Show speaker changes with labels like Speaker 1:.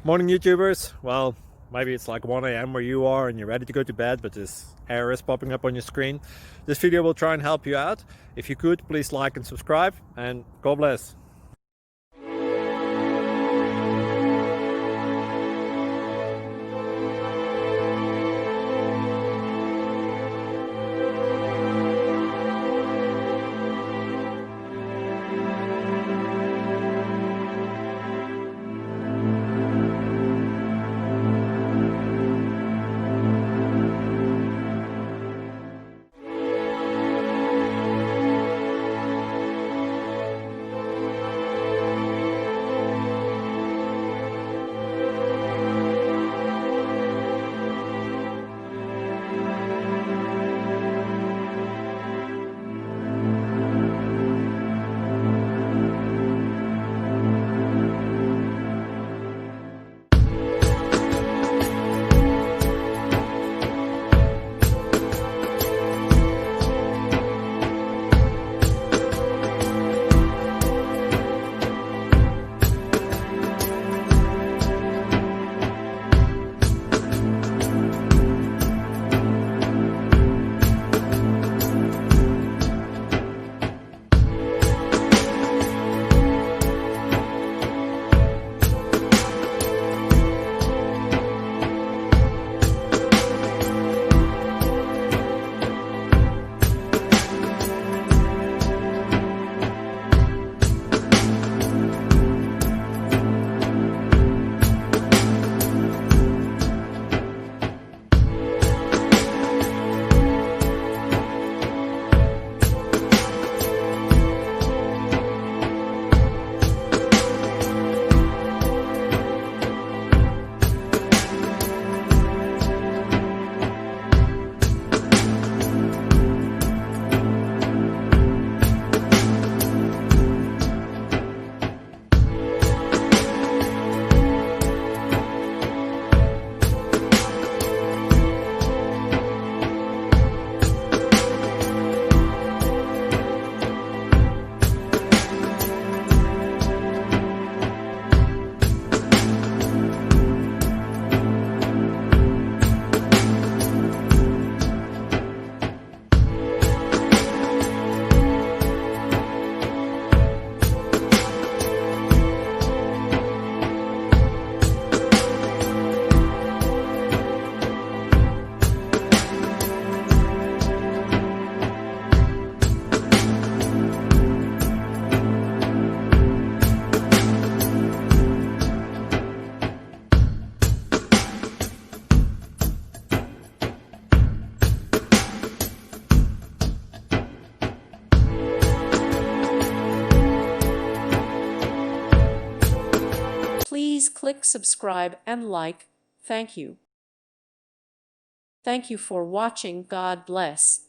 Speaker 1: Morning YouTubers. Well, maybe it's like 1 a.m. where you are and you're ready to go to bed, but this error is popping up on your screen. This video will try and help you out. If you could, please like and subscribe, and God bless.
Speaker 2: Please click subscribe and like. Thank you. Thank you for watching. God bless.